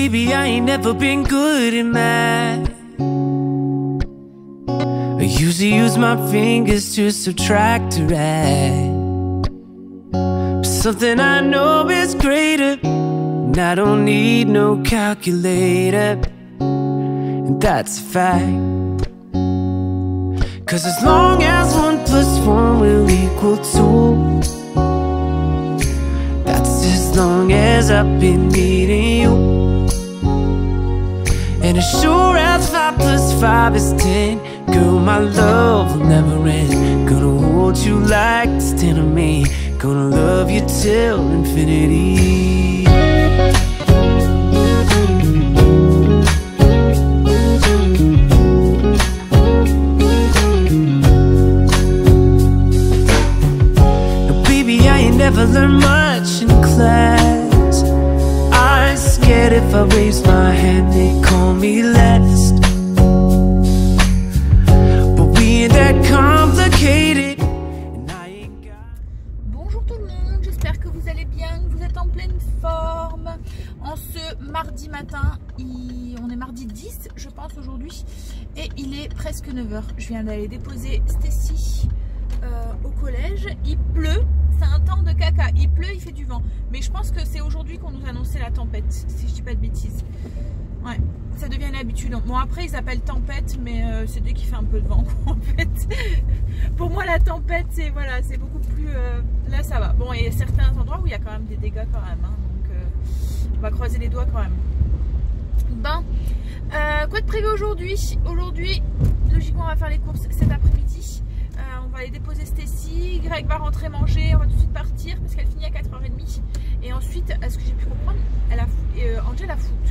baby, I ain't never been good at math. I usually use my fingers to subtract or add. But something I know is greater, and I don't need no calculator, and that's a fact. 'Cause as long as 1 + 1 will equal 2, that's as long as I've been needing you. And as sure as 5 + 5 is 10, girl, my love will never end. Gonna hold you like it's 10 of me. Gonna love you till infinity. Now baby, I ain't never learned much in class. I'm scared if I raise my hand they call me last. Bonjour tout le monde, j'espère que vous allez bien, que vous êtes en pleine forme. En ce mardi matin, on est mardi 10 je pense aujourd'hui, et il est presque 9 h. Je viens d'aller déposer Stacy au collège. Il pleut, c'est un temps de caca, il pleut, il fait du vent. Mais je pense que c'est aujourd'hui qu'on nous annonçait la tempête, si je dis pas de bêtises. Ouais, ça devient une habitude. Bon, après ils appellent tempête, mais c'est dès qu'il fait un peu de vent en fait. Pour moi la tempête c'est voilà, c'est beaucoup plus là ça va. Bon, il y a certains endroits où il y a quand même des dégâts quand même, hein, donc on va croiser les doigts quand même. Ben quoi de prévu aujourd'hui? Aujourd'hui logiquement on va faire les courses cet après-midi. On va aller déposer Stacy, Greg va rentrer manger, on va tout de suite partir parce qu'elle finit à 4 h 30. Et ensuite, à ce que j'ai pu comprendre, Angel a foot.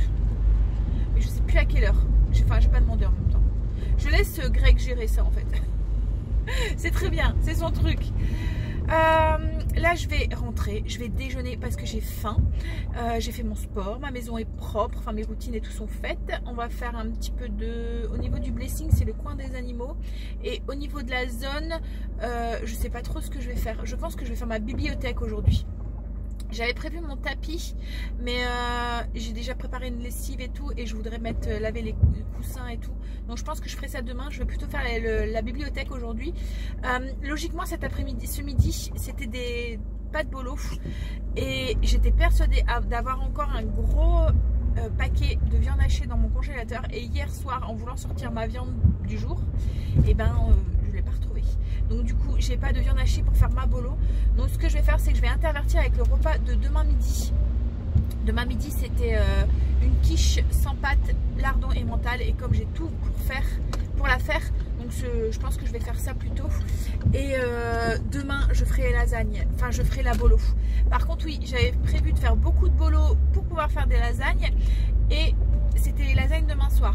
Mais je sais plus à quelle heure. Enfin, j'ai pas demandé en même temps. Je laisse Greg gérer ça en fait. C'est très bien, c'est son truc. Là je vais rentrer, je vais déjeuner parce que j'ai faim. J'ai fait mon sport, ma maison est propre, enfin mes routines et tout sont faites. On va faire un petit peu de... Au niveau du blessing, c'est le coin des animaux. Et au niveau de la zone, je sais pas trop ce que je vais faire. Je pense que je vais faire ma bibliothèque aujourd'hui. J'avais prévu mon tapis, mais j'ai déjà préparé une lessive et tout, et je voudrais laver les coussins et tout. Donc je pense que je ferai ça demain. Je vais plutôt faire la bibliothèque aujourd'hui. Logiquement cet après-midi, ce midi, c'était des pâtes bolo, et j'étais persuadée d'avoir encore un gros paquet de viande hachée dans mon congélateur. Et hier soir, en voulant sortir ma viande du jour, et ben je l'ai pas retrouvée. Donc du coup j'ai pas de viande hachée pour faire ma bolo. Donc ce que je vais faire, c'est que je vais intervertir avec le repas de demain midi. Demain midi c'était une quiche sans pâte, lardon et mental. Et comme j'ai tout pour la faire, donc je pense que je vais faire ça plus tôt. Et demain je ferai lasagne, enfin je ferai la bolo. Par contre oui, j'avais prévu de faire beaucoup de bolo pour pouvoir faire des lasagnes. Et c'était les lasagnes demain soir.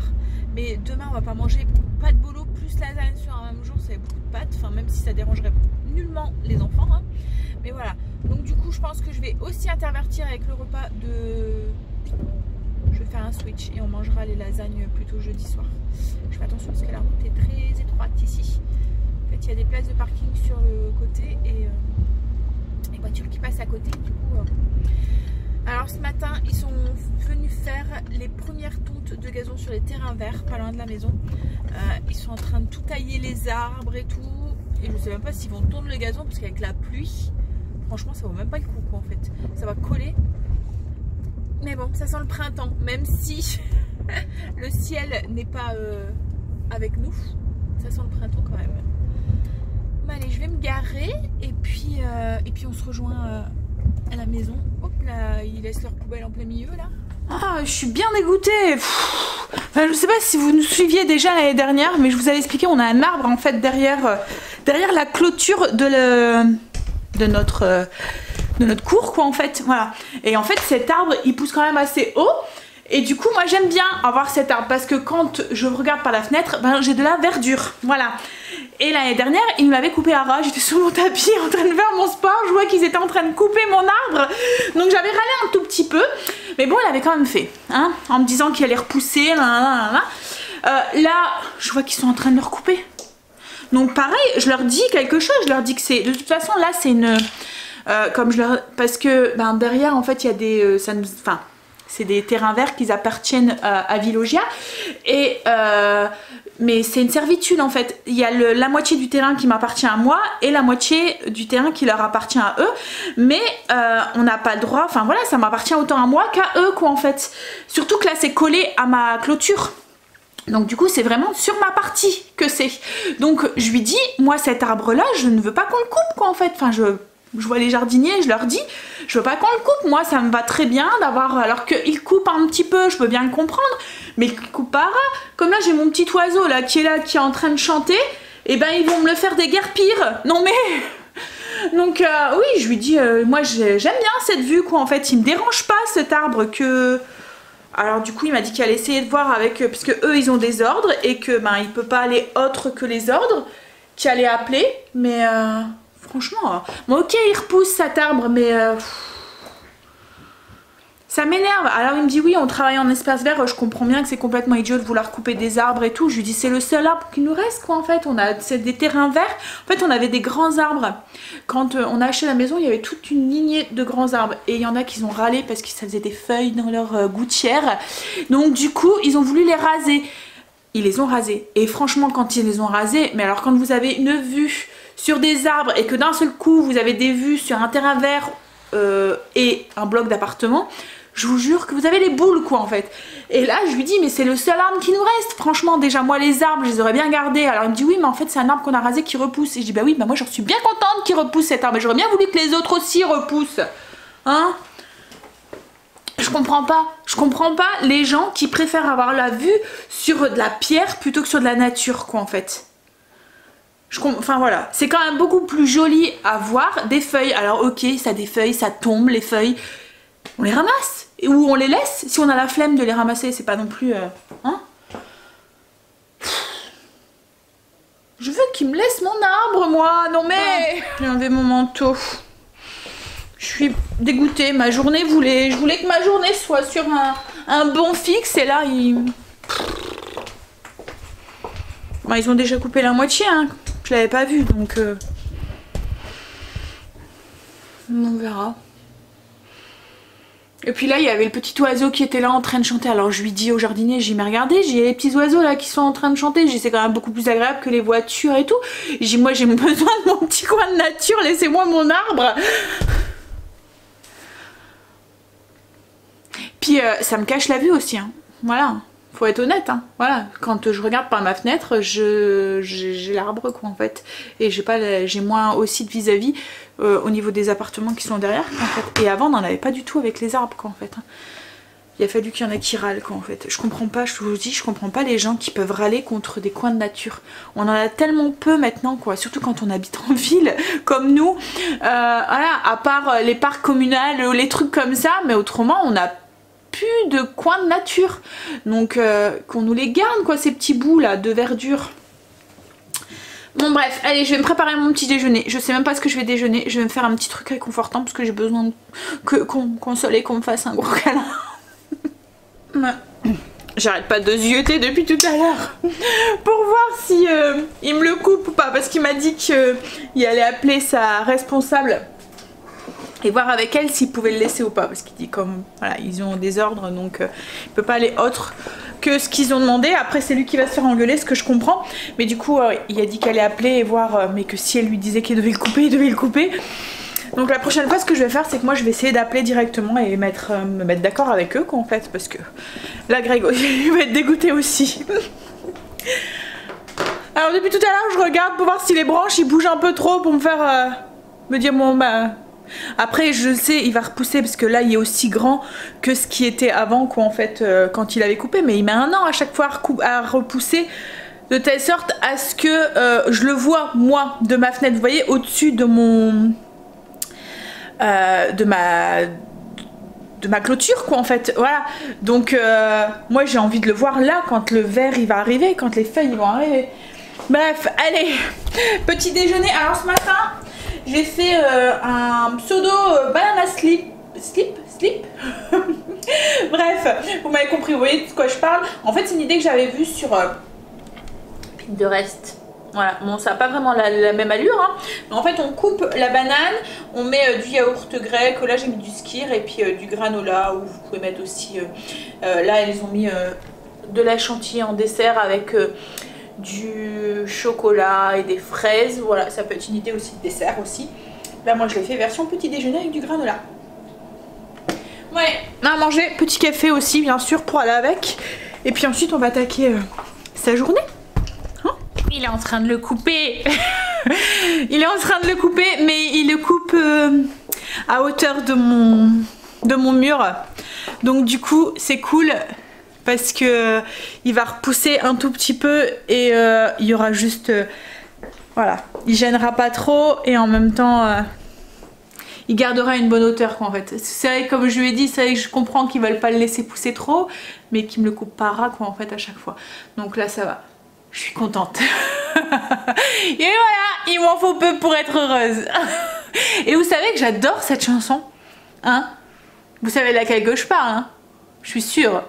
Mais demain on va pas manger pas de bolo plus lasagne sur un même jour, c'est beaucoup de pâtes. Enfin même si ça dérangerait nullement les enfants, hein. Mais voilà. Donc du coup je pense que je vais aussi intervertir avec le repas de... Je vais faire un switch et on mangera les lasagnes plutôt jeudi soir. Je fais attention parce que la route est très étroite ici. En fait il y a des places de parking sur le côté et les voitures qui passent à côté. Du coup alors ce matin ils sont venus faire les premières tontes de gazon sur les terrains verts pas loin de la maison. Ils sont en train de tout tailler, les arbres et tout. Et je sais même pas s'ils vont tondre le gazon parce qu'avec la pluie, franchement ça vaut même pas le coup quoi en fait. Ça va coller. Mais bon, ça sent le printemps, même si le ciel n'est pas avec nous. Ça sent le printemps quand même. Bon, allez, je vais me garer et puis on se rejoint à la maison. Hop là, ils laissent leur poubelle en plein milieu là. Ah, je suis bien dégoûtée. Enfin, je sais pas si vous nous suiviez déjà l'année dernière, mais je vous avais expliqué, on a un arbre en fait derrière la clôture de notre cour quoi en fait, voilà. Et en fait cet arbre il pousse quand même assez haut. Et du coup moi j'aime bien avoir cet arbre parce que quand je regarde par la fenêtre, ben, j'ai de la verdure, voilà. Et l'année dernière ils m'avaient coupé à ras, j'étais sur mon tapis en train de faire mon sport, je vois qu'ils étaient en train de couper mon arbre. Donc j'avais râlé un tout petit peu, mais bon elle avait quand même fait, hein, en me disant qu'il allait repousser, là je vois qu'ils sont en train de le recouper. Donc pareil, je leur dis quelque chose, je leur dis que c'est, de toute façon là c'est une... parce que ben, derrière en fait il y a des... c'est des terrains verts qui appartiennent à Villogia. Et mais c'est une servitude en fait. Il y a la moitié du terrain qui m'appartient à moi et la moitié du terrain qui leur appartient à eux. Mais on n'a pas le droit, enfin voilà, ça m'appartient autant à moi qu'à eux quoi en fait. Surtout que là c'est collé à ma clôture. Donc du coup c'est vraiment sur ma partie que c'est. Donc je lui dis, moi cet arbre là je ne veux pas qu'on le coupe quoi en fait. Enfin je vois les jardiniers, je leur dis, je veux pas qu'on le coupe, moi ça me va très bien d'avoir, alors qu'ils coupent un petit peu, je peux bien le comprendre, mais ils coupent pas, comme là j'ai mon petit oiseau là, qui est en train de chanter, et ben ils vont me le faire des guerres pires, non mais... Donc oui, je lui dis, moi j'aime bien cette vue quoi, en fait, il me dérange pas cet arbre que... Alors du coup il m'a dit qu'il allait essayer de voir avec, puisque eux ils ont des ordres, et que ben il peut pas aller autre que les ordres, qu'il allait appeler, mais... Franchement, bon ok il repousse cet arbre mais ça m'énerve. Alors il me dit oui on travaille en espace vert, je comprends bien que c'est complètement idiot de vouloir couper des arbres et tout. Je lui dis c'est le seul arbre qui nous reste quoi en fait, c'est des terrains verts. En fait on avait des grands arbres. Quand on a acheté la maison il y avait toute une lignée de grands arbres et il y en a qui ont râlé parce que ça faisait des feuilles dans leur gouttière. Donc du coup ils ont voulu les raser. Ils les ont rasés et franchement quand ils les ont rasés, mais alors quand vous avez une vue sur des arbres et que d'un seul coup vous avez des vues sur un terrain vert et un bloc d'appartement, je vous jure que vous avez les boules quoi en fait. Et là je lui dis mais c'est le seul arbre qui nous reste, franchement déjà moi les arbres je les aurais bien gardés. Alors il me dit oui mais en fait c'est un arbre qu'on a rasé qui repousse. Et je dis bah oui bah moi j'en suis bien contente qu'il repousse cet arbre, j'aurais bien voulu que les autres aussi repoussent. Hein? Je comprends pas les gens qui préfèrent avoir la vue sur de la pierre plutôt que sur de la nature quoi en fait. Enfin voilà, c'est quand même beaucoup plus joli à voir des feuilles. Alors ok, ça a des feuilles, ça tombe, les feuilles, on les ramasse. Ou on les laisse, si on a la flemme de les ramasser, c'est pas non plus... hein? Je veux qu'il me laisse mon arbre moi, non mais... J'ai enlevé mon manteau. Je suis dégoûtée, ma journée je voulais que ma journée soit sur un bon fixe et là ils... Bon, ils ont déjà coupé la moitié hein. Je l'avais pas vu donc on verra. Et puis là il y avait le petit oiseau qui était là en train de chanter. Alors je lui dis au jardinier, j'ai regardé, j'ai les petits oiseaux là qui sont en train de chanter. C'est quand même beaucoup plus agréable que les voitures et tout. J'ai moi j'ai besoin de mon petit coin de nature, laissez-moi mon arbre. Puis ça me cache la vue aussi hein. Voilà. Faut être honnête, hein. Voilà, quand je regarde par ma fenêtre, j'ai l'arbre quoi en fait, et j'ai moins aussi de vis-à-vis au niveau des appartements qui sont derrière en fait. Et avant on n'en avait pas du tout avec les arbres quoi en fait. Hein. Il a fallu qu'il y en ait qui râlent quoi en fait. Je comprends pas, je vous dis, je comprends pas les gens qui peuvent râler contre des coins de nature. On en a tellement peu maintenant quoi, surtout quand on habite en ville comme nous. Voilà, à part les parcs communaux, les trucs comme ça, mais autrement on a plus de coins de nature, donc qu'on nous les garde quoi ces petits bouts là de verdure. Bon bref, allez je vais me préparer mon petit déjeuner, je sais même pas ce que je vais déjeuner, je vais me faire un petit truc réconfortant parce que j'ai besoin qu'on soleil, qu'on me fasse un gros câlin. J'arrête pas de zioter depuis tout à l'heure pour voir si il me le coupe ou pas, parce qu'il m'a dit qu'il allait appeler sa responsable et voir avec elle s'il pouvait le laisser ou pas, parce qu'il dit comme voilà ils ont des ordres donc il peut pas aller autre que ce qu'ils ont demandé. Après c'est lui qui va se faire engueuler, ce que je comprends, mais du coup il a dit qu'elle allait appeler et voir mais que si elle lui disait qu'il devait le couper, il devait le couper. Donc la prochaine fois ce que je vais faire c'est que moi je vais essayer d'appeler directement et me mettre d'accord avec eux quoi en fait, parce que là Grégory il va être dégoûté aussi. Alors depuis tout à l'heure je regarde pour voir si les branches ils bougent un peu trop pour me faire me dire bon bah... Après je sais il va repousser parce que là il est aussi grand que ce qui était avant quoi en fait quand il avait coupé, mais il met un an à chaque fois à repousser de telle sorte à ce que je le vois moi de ma fenêtre, vous voyez, au-dessus de mon de ma clôture quoi en fait, voilà. Donc moi j'ai envie de le voir là quand le verre il va arriver, quand les feuilles vont arriver. Bref, allez, petit déjeuner. Alors ce matin j'ai fait un pseudo banana slip. Bref, vous m'avez compris, vous voyez de quoi je parle. En fait c'est une idée que j'avais vue sur Pinterest. Voilà, bon ça n'a pas vraiment la même allure hein. En fait on coupe la banane, on met du yaourt grec, là j'ai mis du skyr et puis du granola, ou vous pouvez mettre aussi, là ils ont mis de la chantilly en dessert avec du chocolat et des fraises, voilà ça peut être une idée aussi de dessert aussi. Là moi je l'ai fait version petit déjeuner avec du granola. Ouais, à manger, petit café aussi bien sûr pour aller avec. Et puis ensuite on va attaquer sa journée. Il est en train de le couper. Il est en train de le couper, mais il le coupe à hauteur de mon mur. Donc du coup, c'est cool parce que il va repousser un tout petit peu et il y aura juste... voilà, il gênera pas trop et en même temps... il gardera une bonne hauteur quoi en fait. C'est vrai, comme je lui ai dit, c'est vrai que je comprends qu'ils veulent pas le laisser pousser trop, mais qu'ils me le coupent pas ras quoi en fait à chaque fois. Donc là ça va. Je suis contente. Et voilà, il m'en faut peu pour être heureuse. Et vous savez que j'adore cette chanson. Hein? Vous savez de laquelle que je parle, hein? Je suis sûre.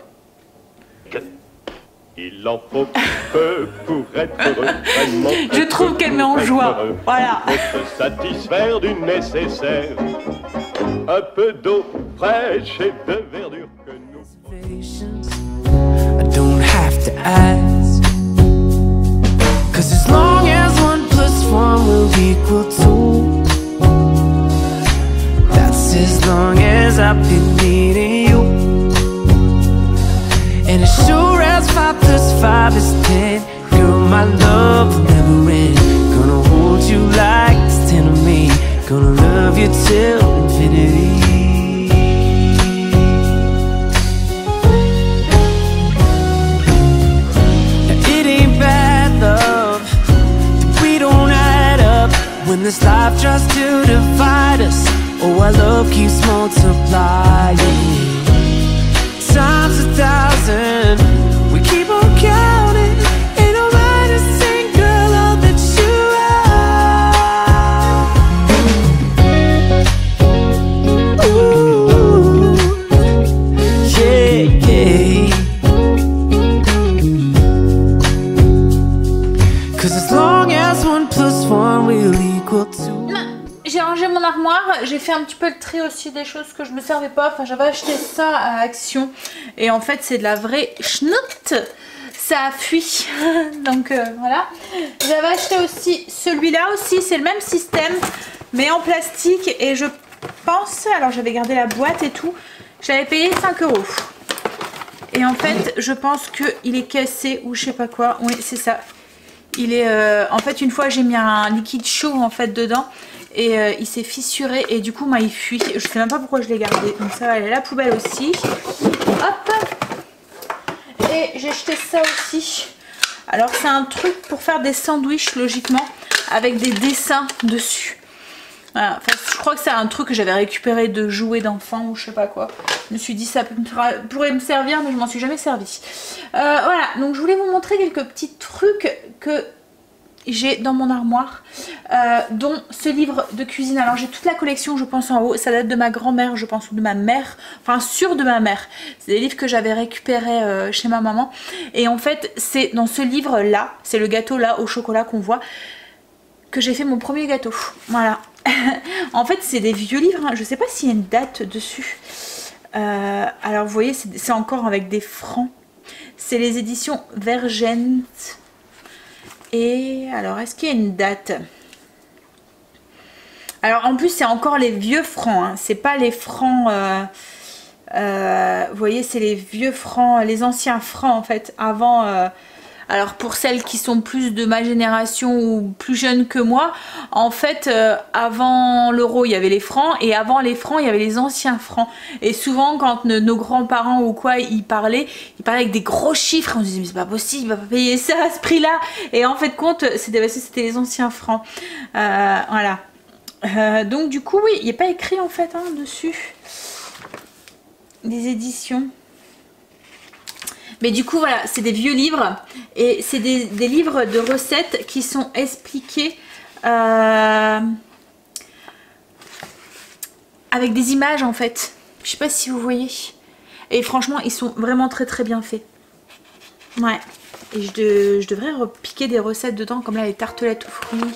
Il en faut peu pour être heureux. Je trouve qu'elle met en joie. Voilà. Pour se satisfaire du nécessaire. Un peu d'eau fraîche et de verdure que nous... I don't have to ask. 'Cause as long as 1 + 1 will equal 2, that's as long as I've been needing you. And as sure as 5 + 5 is 10, girl, my love will never end. Gonna hold you like it's 10 of me. Gonna love you till infinity. When this life tries to divide us, oh, our love keeps multiplying. Times 1,000, we keep on counting. Ain't nobody a single love that you are. Ooh, yeah, yeah. 'Cause as long as 1 + 1 will equal 2. J'ai rangé mon armoire, j'ai fait un petit peu le tri aussi des choses que je me servais pas. Enfin j'avais acheté ça à Action et en fait c'est de la vraie schnout. Ça a fui. Donc voilà. J'avais acheté aussi celui-là aussi, c'est le même système mais en plastique et je pense, alors j'avais gardé la boîte et tout, j'avais payé 5 €. Et en fait je pense qu'il est cassé ou je sais pas quoi. Oui c'est ça. Il est en fait une fois j'ai mis un liquide chaud en fait dedans et il s'est fissuré et du coup il fuit. Je sais même pas pourquoi je l'ai gardé. Donc ça va aller à la poubelle aussi. Hop. Et j'ai jeté ça aussi. Alors c'est un truc pour faire des sandwichs logiquement avec des dessins dessus. Voilà. Enfin, je crois que c'est un truc que j'avais récupéré de jouets d'enfants ou je sais pas quoi. Je me suis dit ça pourrait me servir mais je m'en suis jamais servi. Voilà, donc je voulais vous montrer quelques petits trucs que j'ai dans mon armoire, dont ce livre de cuisine. Alors j'ai toute la collection je pense en haut, ça date de ma grand-mère je pense ou de ma mère, enfin sûr de ma mère. C'est des livres que j'avais récupérés chez ma maman et en fait c'est dans ce livre là, c'est le gâteau là au chocolat qu'on voit, que j'ai fait mon premier gâteau. Voilà. En fait c'est des vieux livres, hein. Je sais pas s'il y a une date dessus. Alors vous voyez c'est encore avec des francs. C'est les éditions Vergent. Et alors est-ce qu'il y a une date? Alors en plus c'est encore les vieux francs, hein. C'est pas les francs, vous voyez c'est les vieux francs, les anciens francs en fait, avant, alors pour celles qui sont plus de ma génération ou plus jeunes que moi, en fait avant l'euro il y avait les francs et avant les francs il y avait les anciens francs. Et souvent quand nos grands-parents ou quoi ils parlaient avec des gros chiffres, on se disait mais c'est pas possible, il va pas payer ça à ce prix là. Et en fait compte c'était les anciens francs. Voilà. Donc du coup oui il n'est pas écrit en fait hein, dessus des éditions. Mais du coup voilà c'est des vieux livres et c'est des livres de recettes qui sont expliqués avec des images en fait. Je sais pas si vous voyez. Et franchement ils sont vraiment très très bien faits. Ouais. Et je devrais repiquer des recettes dedans, comme là les tartelettes aux fruits,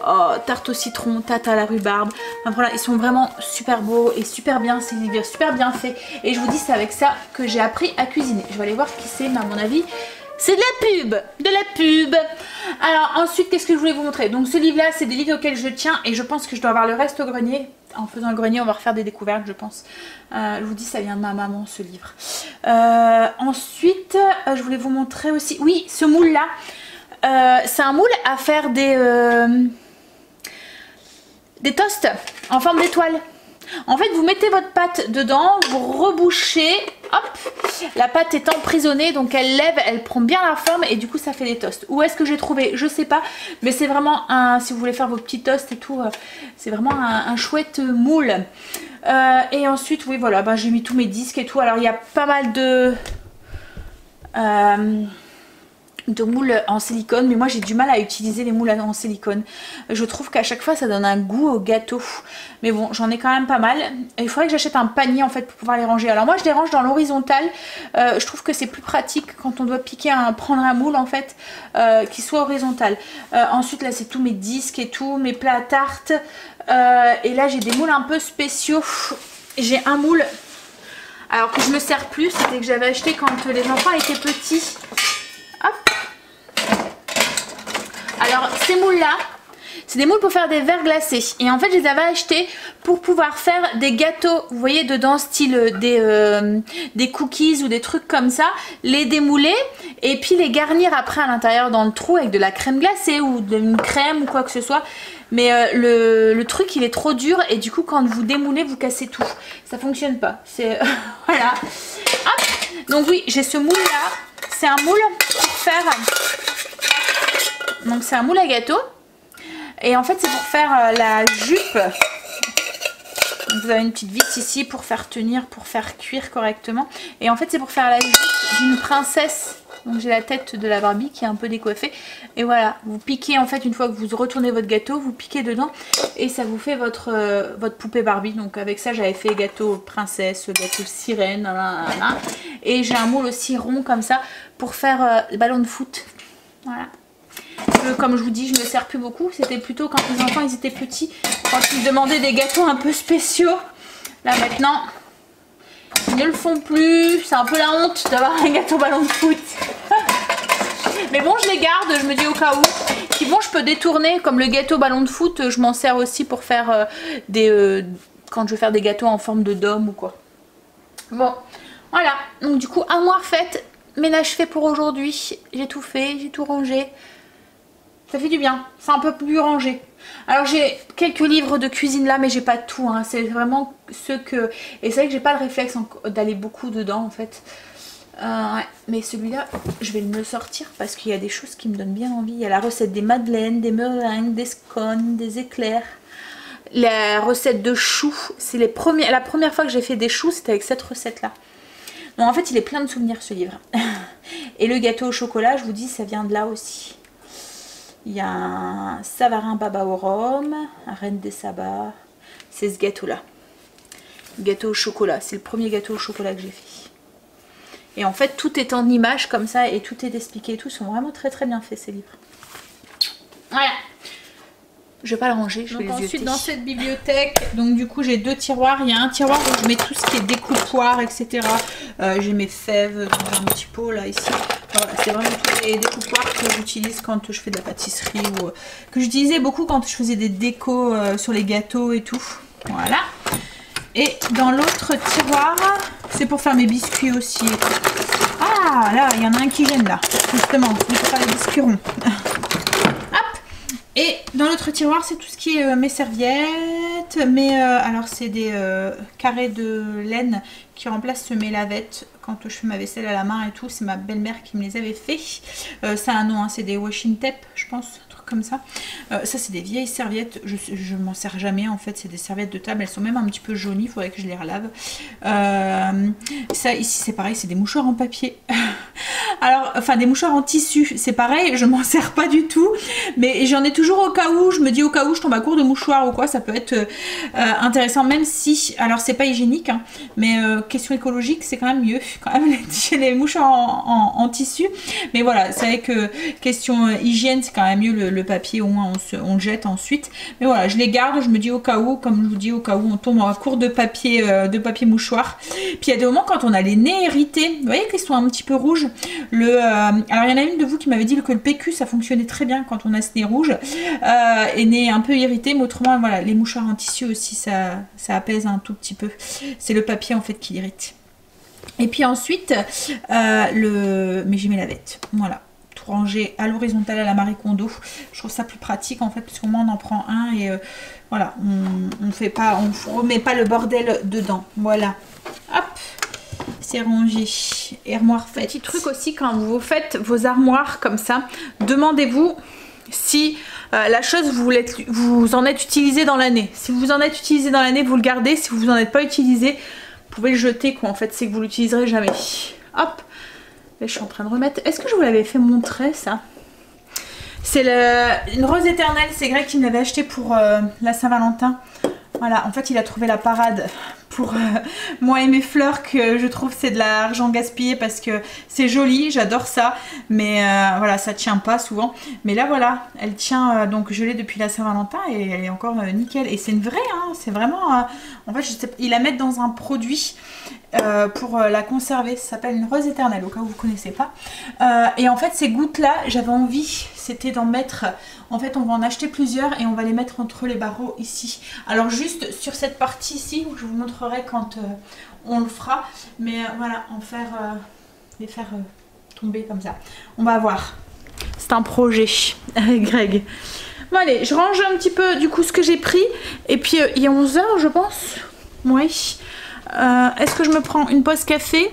oh, tarte au citron, tarte à la rhubarbe. Enfin voilà, ils sont vraiment super beaux et super bien, c'est super bien fait. Et je vous dis, c'est avec ça que j'ai appris à cuisiner. Je vais aller voir qui c'est, mais à mon avis, c'est de la pub, de la pub. Alors ensuite, qu'est-ce que je voulais vous montrer? Donc ce livre-là, c'est des livres auxquels je tiens et je pense que je dois avoir le reste au grenier. En faisant le grenier, on va refaire des découvertes, je pense. Je vous dis, ça vient de ma maman, ce livre. Ensuite, je voulais vous montrer aussi... Oui, ce moule-là, c'est un moule à faire des toasts en forme d'étoile. En fait, vous mettez votre pâte dedans, vous rebouchez, hop, la pâte est emprisonnée, donc elle lève, elle prend bien la forme et du coup ça fait des toasts. Où est-ce que j'ai trouvé? Je sais pas, mais c'est vraiment un, si vous voulez faire vos petits toasts et tout, c'est vraiment un chouette moule. Et ensuite, oui voilà, j'ai mis tous mes disques et tout. Alors il y a pas mal de moules en silicone, mais moi j'ai du mal à utiliser les moules en silicone. Je trouve qu'à chaque fois ça donne un goût au gâteau, mais bon, j'en ai quand même pas mal. Et il faudrait que j'achète un panier en fait pour pouvoir les ranger. Alors moi je les range dans l'horizontale, je trouve que c'est plus pratique quand on doit piquer prendre un moule en fait, qui soit horizontal. Ensuite là c'est tous mes disques et tout, mes plats à tarte, et là j'ai des moules un peu spéciaux. J'ai un moule, alors que je me sers plus, c'était que j'avais acheté quand les enfants étaient petits. Hop. Alors ces moules là, c'est des moules pour faire des verres glacés. Et en fait je les avais achetés pour pouvoir faire des gâteaux, vous voyez dedans, style des cookies ou des trucs comme ça. Les démouler et puis les garnir après à l'intérieur dans le trou avec de la crème glacée ou d'une crème ou quoi que ce soit. Mais le truc il est trop dur et du coup quand vous démoulez vous cassez tout. Ça fonctionne pas. C'est voilà. Hop. Donc oui, j'ai ce moule là. C'est un moule pour faire... Donc c'est un moule à gâteau. Et en fait c'est pour faire la jupe. Donc, vous avez une petite vis ici pour faire tenir, pour faire cuire correctement. Et en fait c'est pour faire la jupe d'une princesse. Donc j'ai la tête de la Barbie qui est un peu décoiffée. Et voilà, vous piquez en fait une fois que vous retournez votre gâteau, vous piquez dedans. Et ça vous fait votre poupée Barbie. Donc avec ça j'avais fait gâteau princesse, gâteau sirène. Nanana. Et j'ai un moule aussi rond comme ça pour faire ballon de foot. Voilà. Comme je vous dis, je ne me sers plus beaucoup. C'était plutôt quand les enfants ils étaient petits, quand ils demandaient des gâteaux un peu spéciaux. Là maintenant, ils ne le font plus. C'est un peu la honte d'avoir un gâteau ballon de foot. Mais bon, je les garde, je me dis au cas où. Puis bon, je peux détourner, comme le gâteau ballon de foot, je m'en sers aussi pour faire quand je veux faire des gâteaux en forme de dôme ou quoi. Bon, voilà. Donc du coup, armoire faite, ménage fait pour aujourd'hui. J'ai tout fait, j'ai tout rangé. Ça fait du bien, c'est un peu plus rangé. Alors j'ai quelques livres de cuisine là, mais j'ai pas tout, hein. C'est vraiment ceux que... Et c'est vrai que j'ai pas le réflexe d'aller beaucoup dedans en fait. Ouais. Mais celui-là, je vais me le sortir parce qu'il y a des choses qui me donnent bien envie. Il y a la recette des madeleines, des meringues, des scones, des éclairs. La recette de choux, c'est la première fois que j'ai fait des choux, c'était avec cette recette là. Donc en fait il est plein de souvenirs ce livre. Et le gâteau au chocolat, je vous dis, ça vient de là aussi. Il y a un Savarin Baba au rhum, un Reine des Sabbats. C'est ce gâteau là. Gâteau au chocolat, c'est le premier gâteau au chocolat que j'ai fait. Et en fait tout est en images comme ça et tout est expliqué et tout. Ils sont vraiment très très bien faits ces livres. Voilà. Je vais pas le ranger, je vais les jeter. Ensuite dans cette bibliothèque, donc du coup j'ai deux tiroirs. Il y a un tiroir où je mets tout ce qui est découpoir, etc. J'ai mes fèves dans un petit pot là ici. Voilà, c'est vraiment tous les découpoirs que j'utilise quand je fais de la pâtisserie ou que j'utilisais beaucoup quand je faisais des décos sur les gâteaux et tout. Voilà. Et dans l'autre tiroir, c'est pour faire mes biscuits aussi. Ah là, il y en a un qui gêne là, justement, pour faire les biscuits ronds. Et dans l'autre tiroir, c'est tout ce qui est mes serviettes. Alors, c'est des carrés de laine qui remplacent mes lavettes quand je fais ma vaisselle à la main et tout. C'est ma belle-mère qui me les avait fait. Ça a un nom, hein, c'est des washing tape, je pense, un truc comme ça. Ça, c'est des vieilles serviettes. Je m'en sers jamais, en fait. C'est des serviettes de table. Elles sont même un petit peu jaunies. Il faudrait que je les relave. Ça, ici, c'est pareil. C'est des mouchoirs en papier. Alors, enfin des mouchoirs en tissu, c'est pareil, je m'en sers pas du tout, mais j'en ai toujours au cas où, je me dis au cas où je tombe à court de mouchoirs ou quoi, ça peut être intéressant, même si, alors c'est pas hygiénique, hein, mais question écologique, c'est quand même mieux, quand même les mouchoirs en tissu, mais voilà, c'est vrai que question hygiène, c'est quand même mieux le papier, au moins on le jette ensuite, mais voilà, je les garde, je me dis au cas où, comme je vous dis, au cas où on tombe à court de papier mouchoir, puis il y a des moments quand on a les nez irrités, vous voyez qu'ils sont un petit peu rouges. Alors il y en a une de vous qui m'avait dit que le PQ ça fonctionnait très bien quand on a ce nez rouge et nez un peu irrité, mais autrement voilà, les mouchoirs en tissu aussi ça apaise un tout petit peu, c'est le papier en fait qui l'irrite. Et puis ensuite mais j'ai mes lavettes, voilà, tout rangé à l'horizontale à la Marie Kondo, je trouve ça plus pratique en fait parce qu'au moins on en prend un et voilà, on remet pas le bordel dedans, voilà, hop. C'est rangé. Et armoire faite. Petit truc aussi, quand vous faites vos armoires comme ça, demandez-vous si la chose vous en êtes utilisé dans l'année. Si vous en êtes utilisé dans l'année, vous le gardez. Si vous en êtes pas utilisé, vous pouvez le jeter quoi. En fait, c'est que vous l'utiliserez jamais. Hop. Là, je suis en train de remettre. Est-ce que je vous l'avais fait montrer ça? C'est une rose éternelle. C'est Greg qui me l'avait acheté pour la Saint-Valentin. Voilà, en fait il a trouvé la parade pour moi et mes fleurs, que je trouve c'est de l'argent gaspillé parce que c'est joli, j'adore ça, mais voilà, ça tient pas souvent. Mais là voilà, elle tient, donc je l'ai depuis la Saint-Valentin et elle est encore nickel. Et c'est une vraie, hein, c'est vraiment, en fait je sais, ils la mettent dans un produit pour la conserver, ça s'appelle une rose éternelle au cas où vous connaissez pas. Et en fait ces gouttes là, j'avais envie, c'était d'en mettre, en fait on va en acheter plusieurs et on va les mettre entre les barreaux ici. Alors juste sur cette partie ici, je vous montrerai quand on le fera, mais voilà, les faire tomber comme ça. On va voir. C'est un projet avec Greg. Bon allez, je range un petit peu du coup ce que j'ai pris, et puis il y a 11 h je pense. Oui. Est-ce que je me prends une pause café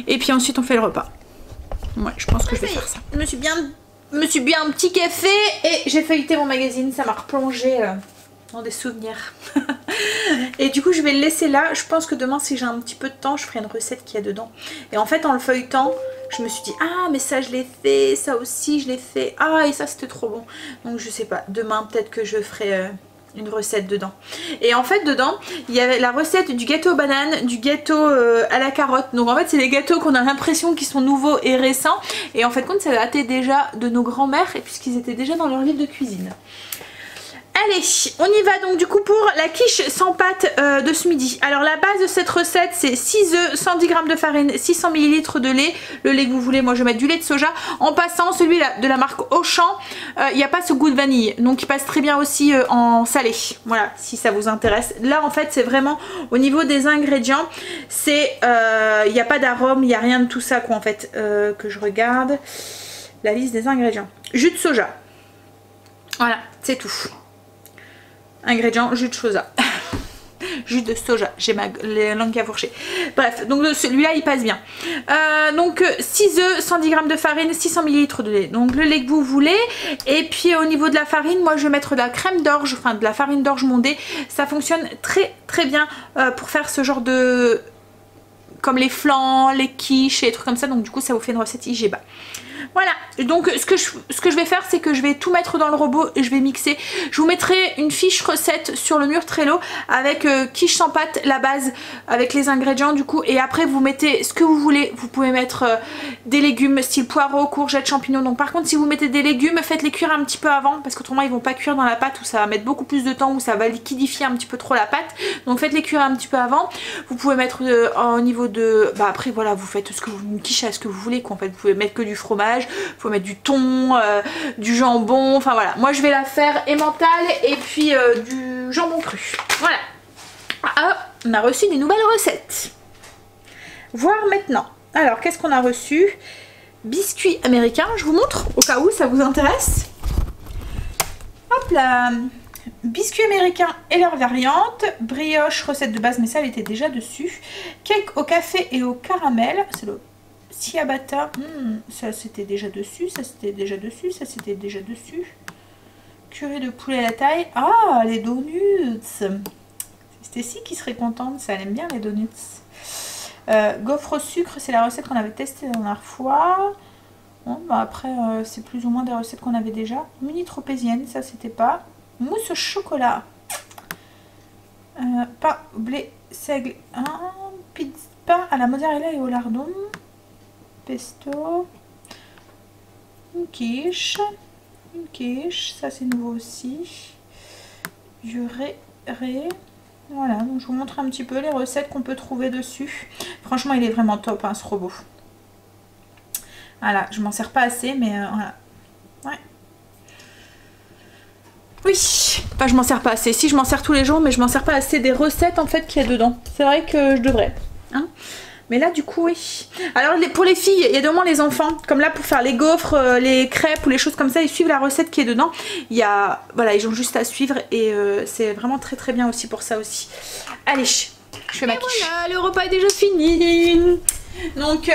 et puis ensuite on fait le repas? Ouais, je pense que je vais faire ça. Je me suis bien un petit café et j'ai feuilleté mon magazine, ça m'a replongé dans des souvenirs. Et du coup je vais le laisser là. Je pense que demain, si j'ai un petit peu de temps, je ferai une recette qu'il y a dedans. Et en fait en le feuilletant, je me suis dit ah mais ça je l'ai fait, ça aussi je l'ai fait, ah et ça c'était trop bon. Donc je sais pas, demain peut-être que je ferai une recette dedans. Et en fait dedans il y avait la recette du gâteau aux bananes, du gâteau à la carotte. Donc en fait c'est des gâteaux qu'on a l'impression qu'ils sont nouveaux et récents, et en fait compte ça datait déjà de nos grands-mères, et puisqu'ils étaient déjà dans leur livre de cuisine. Allez, on y va donc du coup pour la quiche sans pâte de ce midi. Alors la base de cette recette c'est 6 œufs, 110 g de farine, 600 ml de lait, le lait que vous voulez, moi je vais mettre du lait de soja. En passant, celui de la marque Auchan, il n'y a pas ce goût de vanille, donc il passe très bien aussi en salé. Voilà, si ça vous intéresse. Là en fait c'est vraiment au niveau des ingrédients, c'est il n'y a pas d'arôme, il n'y a rien de tout ça quoi en fait. Que je regarde la liste des ingrédients. Jus de soja. Voilà, c'est tout. Ingrédients, jus de soja. Jus de soja, j'ai ma langue qui a fourché. Bref, donc celui-là il passe bien. Donc 6 œufs, 110 g de farine, 600 ml de lait. Donc le lait que vous voulez. Et puis au niveau de la farine, moi je vais mettre de la crème d'orge, enfin de la farine d'orge mondée. Ça fonctionne très très bien pour faire ce genre de... comme les flans, les quiches et des trucs comme ça. Donc du coup ça vous fait une recette IGBA. Voilà, donc ce que je vais faire c'est que je vais tout mettre dans le robot et je vais mixer. Je vous mettrai une fiche recette sur le mur Trello avec quiche sans pâte, la base avec les ingrédients du coup, et après vous mettez ce que vous voulez. Vous pouvez mettre des légumes style poireaux, courgettes, champignons. Donc par contre si vous mettez des légumes, faites-les cuire un petit peu avant parce qu'autrement ils vont pas cuire dans la pâte, ou ça va mettre beaucoup plus de temps, ou ça va liquidifier un petit peu trop la pâte. Donc faites-les cuire un petit peu avant. Vous pouvez mettre au niveau de... Bah après voilà, vous faites ce que vous quiche à ce que vous voulez quoi. En fait vous pouvez mettre que du fromage, il faut mettre du thon, du jambon, enfin voilà. Moi je vais la faire emmental et puis du jambon cru. Voilà. Ah, on a reçu des nouvelles recettes. Voir maintenant. Alors qu'est-ce qu'on a reçu? Biscuits américains, je vous montre au cas où ça vous intéresse. Hop là. Biscuits américains et leurs variantes. Brioche, recette de base, mais ça elle était déjà dessus. Cake au café et au caramel. C'est le ciabatta, ça c'était déjà dessus, ça c'était déjà dessus, ça c'était déjà dessus. Curry de poulet à la taille. Ah, les donuts. C'est Stécie qui serait contente, ça elle aime bien les donuts. Gaufre au sucre, c'est la recette qu'on avait testée la dernière fois. Bon, bah après, c'est plus ou moins des recettes qu'on avait déjà. Mini tropézienne, ça c'était pas. Mousse au chocolat. Pain, blé, seigle. Pain à la mozzarella et au lardon. Pesto. Une quiche. Une quiche, ça c'est nouveau aussi. Du ré. Voilà, donc je vous montre un petit peu les recettes qu'on peut trouver dessus. Franchement, il est vraiment top, hein, ce robot. Voilà, je m'en sers pas assez, mais voilà. Ouais. Oui, enfin je m'en sers pas assez. Si, je m'en sers tous les jours, mais je m'en sers pas assez des recettes en fait qu'il y a dedans. C'est vrai que je devrais. Hein, mais là du coup oui. Alors pour les filles, il y a vraiment les enfants. Comme là pour faire les gaufres, les crêpes ou les choses comme ça, ils suivent la recette qui est dedans. Il y a, voilà, ils ont juste à suivre et c'est vraiment très très bien aussi pour ça aussi. Allez, je fais ma quiche. Voilà, le repas est déjà fini. Donc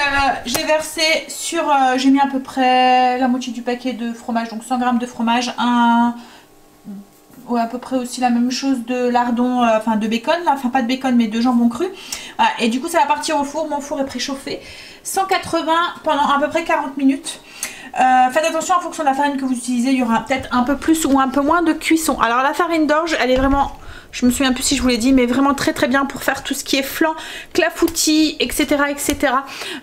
j'ai versé sur, j'ai mis à peu près la moitié du paquet de fromage, donc 100 g de fromage, ouais, à peu près aussi la même chose de lardon, enfin de bacon, là, enfin pas de bacon mais de jambon cru. Voilà, et du coup ça va partir au four, mon four est préchauffé, 180 pendant à peu près 40 minutes. Faites attention en fonction de la farine que vous utilisez, il y aura peut-être un peu plus ou un peu moins de cuisson. Alors la farine d'orge, elle est vraiment, je me souviens plus si je vous l'ai dit, mais vraiment très très bien pour faire tout ce qui est flan, clafoutis, etc. etc.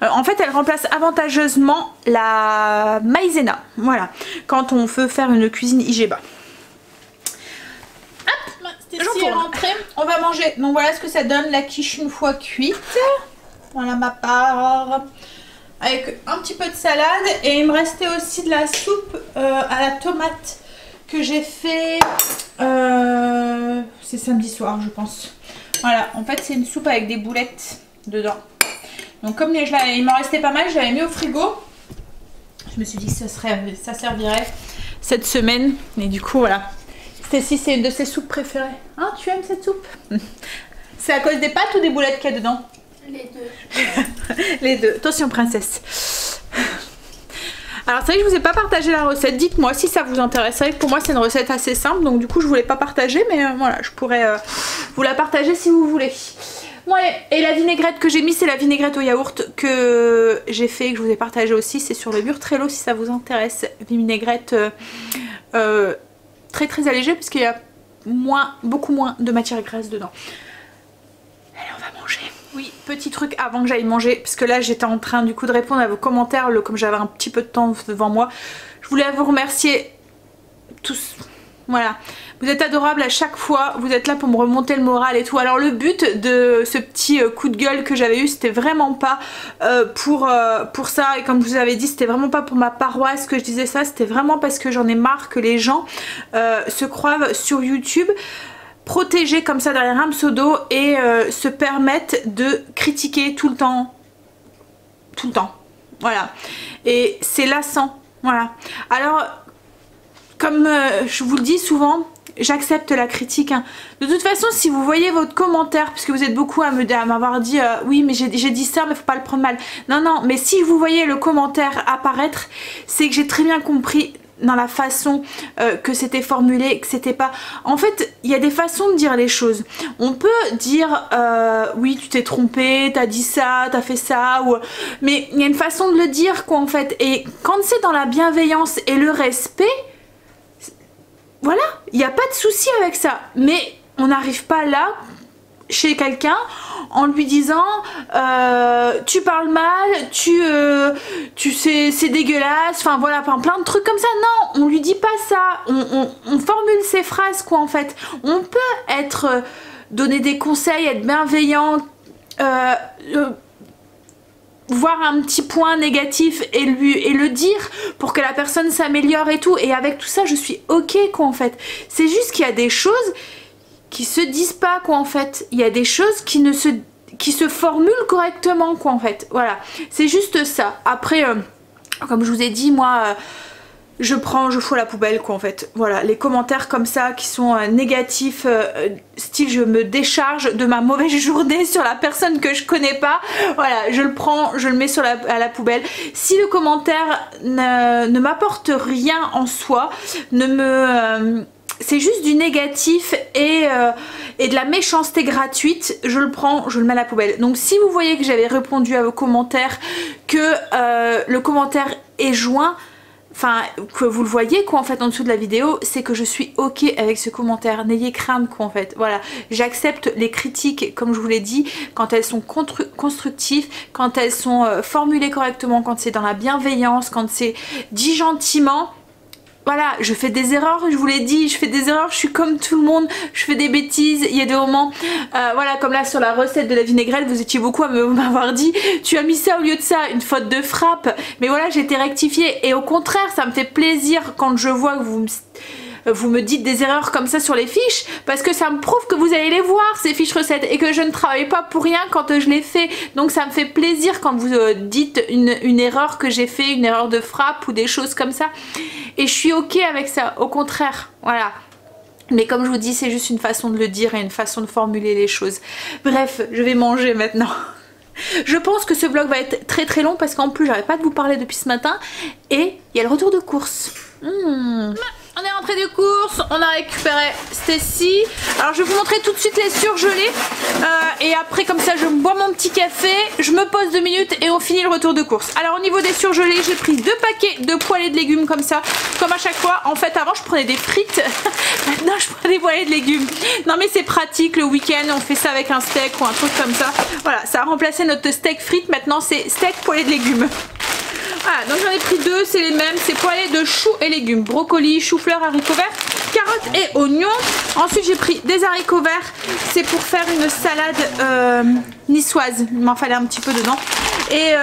En fait elle remplace avantageusement la maïzena, voilà, quand on veut faire une cuisine IGBA. C'était rentré, on va manger. Donc voilà ce que ça donne la quiche une fois cuite. Voilà ma part. Avec un petit peu de salade. Et il me restait aussi de la soupe à la tomate que j'ai fait. C'est samedi soir je pense. Voilà, en fait c'est une soupe avec des boulettes dedans. Donc comme il m'en restait pas mal, je l'avais mis au frigo. Je me suis dit que ça servirait cette semaine. Et du coup voilà. Celle-ci c'est une de ses soupes préférées. Hein, tu aimes cette soupe? C'est à cause des pâtes ou des boulettes qu'il y a dedans? Les deux. Les deux. Attention princesse. Alors c'est vrai que je vous ai pas partagé la recette. Dites-moi si ça vous intéresse. C'est vrai que pour moi c'est une recette assez simple. Donc du coup je voulais pas partager. Mais voilà, je pourrais vous la partager si vous voulez. Ouais, et la vinaigrette que j'ai mis, c'est la vinaigrette au yaourt que j'ai fait et que je vous ai partagé aussi. C'est sur le Burtrello si ça vous intéresse. Vinaigrette... très très allégé parce qu'il y a beaucoup moins de matière grasse dedans. Allez, on va manger. Oui, petit truc avant que j'aille manger, parce que là j'étais en train du coup de répondre à vos commentaires, comme j'avais un petit peu de temps devant moi. Je voulais vous remercier tous. Voilà, vous êtes adorables à chaque fois, vous êtes là pour me remonter le moral et tout. Alors le but de ce petit coup de gueule que j'avais eu, c'était vraiment pas pour ça, et comme je vous avais dit, c'était vraiment pas pour ma paroisse que je disais ça, c'était vraiment parce que j'en ai marre que les gens se croient sur YouTube protégés comme ça derrière un pseudo et se permettent de critiquer tout le temps, voilà, et c'est lassant, voilà. Alors comme je vous le dis souvent, j'accepte la critique. Hein. De toute façon, si vous voyez votre commentaire, puisque vous êtes beaucoup à m'avoir dit oui mais j'ai dit ça mais faut pas le prendre mal. Non non, mais si vous voyez le commentaire apparaître, c'est que j'ai très bien compris dans la façon que c'était formulé, que c'était pas... En fait, il y a des façons de dire les choses. On peut dire oui tu t'es trompé, t'as dit ça, t'as fait ça, ou... mais il y a une façon de le dire quoi en fait. Et quand c'est dans la bienveillance et le respect, voilà, il n'y a pas de souci avec ça. Mais on n'arrive pas là chez quelqu'un en lui disant tu parles mal, tu sais c'est dégueulasse, enfin voilà, plein de trucs comme ça. Non, on lui dit pas ça, on formule ses phrases quoi en fait. On peut être donner des conseils, être bienveillant, voir un petit point négatif et le dire pour que la personne s'améliore et tout, et avec tout ça je suis ok quoi en fait. C'est juste qu'il y a des choses qui se disent pas quoi en fait, il y a des choses qui se formulent correctement quoi en fait, voilà, c'est juste ça. Après comme je vous ai dit, moi je fous à la poubelle quoi en fait, voilà, les commentaires comme ça qui sont négatifs, style je me décharge de ma mauvaise journée sur la personne que je connais pas, voilà, je le prends, je le mets à la poubelle. Si le commentaire ne m'apporte rien en soi, c'est juste du négatif et et de la méchanceté gratuite, je le prends, je le mets à la poubelle. Donc si vous voyez que j'avais répondu à vos commentaires, que le commentaire est joint, enfin que vous le voyez quoi en fait en dessous de la vidéo, c'est que je suis ok avec ce commentaire. N'ayez crainte quoi en fait. Voilà, j'accepte les critiques comme je vous l'ai dit, quand elles sont constructives, quand elles sont formulées correctement, quand c'est dans la bienveillance, quand c'est dit gentiment. Voilà, je fais des erreurs, je vous l'ai dit, je fais des erreurs, je suis comme tout le monde, je fais des bêtises, il y a des moments, voilà, comme là sur la recette de la vinaigrette, vous étiez beaucoup à m'avoir dit, tu as mis ça au lieu de ça, une faute de frappe, mais voilà, j'ai été rectifiée, et au contraire, ça me fait plaisir quand je vois que vous me dites des erreurs comme ça sur les fiches, parce que ça me prouve que vous allez les voir ces fiches recettes et que je ne travaille pas pour rien quand je les fais. Donc ça me fait plaisir quand vous dites une erreur que j'ai fait, une erreur de frappe ou des choses comme ça, et je suis ok avec ça, au contraire, voilà. Mais comme je vous dis, c'est juste une façon de le dire et une façon de formuler les choses. Bref, je vais manger maintenant. Je pense que ce vlog va être très très long parce qu'en plus j'arrête pas de vous parler depuis ce matin et il y a le retour de course. On est rentré de course, on a récupéré Stacy. Alors je vais vous montrer tout de suite les surgelés et après comme ça je bois mon petit café, je me pose 2 minutes et on finit le retour de course. Alors au niveau des surgelés, j'ai pris 2 paquets de poêlées de légumes comme ça, comme à chaque fois. En fait avant je prenais des frites, maintenant je prends des poêlées de légumes. Non mais c'est pratique, le week-end on fait ça avec un steak ou un truc comme ça. Voilà, ça a remplacé notre steak frites, maintenant c'est steak poêlée de légumes. Voilà, donc j'en ai pris 2, c'est les mêmes, c'est poêlée de choux et légumes, brocoli, chou-fleur, haricots verts, carottes et oignons. Ensuite j'ai pris des haricots verts, c'est pour faire une salade niçoise, il m'en fallait un petit peu dedans. Et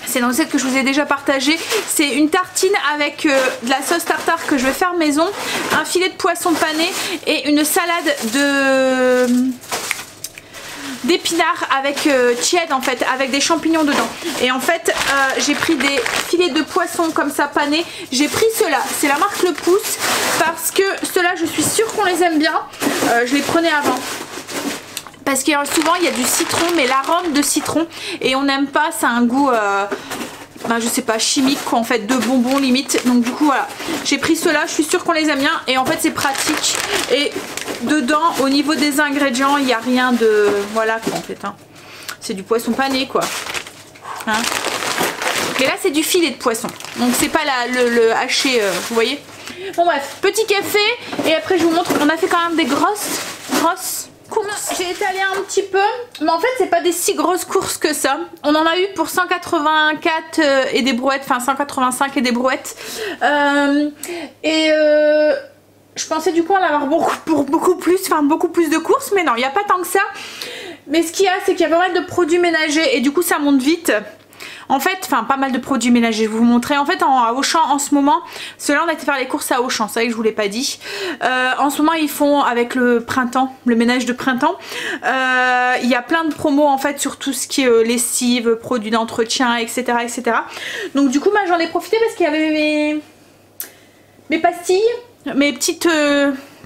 c'est dans le set que je vous ai déjà partagé, c'est une tartine avec de la sauce tartare que je vais faire maison, un filet de poisson pané et une salade d'épinards avec tiède en fait, avec des champignons dedans. Et en fait j'ai pris des filets de poisson comme ça panés. J'ai pris ceux-là, c'est la marque Le Pouce, parce que ceux-là je suis sûre qu'on les aime bien. Je les prenais avant parce que souvent il y a du citron, mais l'arôme de citron et on n'aime pas, ça a un goût ben, je sais pas, chimique quoi, en fait, de bonbons limite. Donc du coup voilà, j'ai pris ceux-là, je suis sûre qu'on les aime bien et en fait c'est pratique. Et dedans au niveau des ingrédients il n'y a rien de, voilà quoi en fait hein. C'est du poisson pané quoi hein. Mais là c'est du filet de poisson, donc c'est pas le haché vous voyez. Bon bref, petit café et après je vous montre. On a fait quand même des grosses courses. J'ai étalé un petit peu, mais en fait c'est pas des si grosses courses que ça. On en a eu pour 184 et des brouettes, enfin 185 et des brouettes. Je pensais du coup en avoir beaucoup plus de courses, mais non, il n'y a pas tant que ça. Mais ce qu'il y a, c'est qu'il y a pas mal de produits ménagers et du coup ça monte vite. En fait, enfin pas mal de produits ménagers, je vais vous montrer. En fait à Auchan en ce moment, ceux-là on a été faire les courses à Auchan, c'est vrai que je vous l'ai pas dit. En ce moment ils font avec le printemps, le ménage de printemps. Il y a plein de promos en fait sur tout ce qui est lessive, produits d'entretien, etc., etc. Donc du coup moi j'en ai profité parce qu'il y avait mes pastilles, mes petites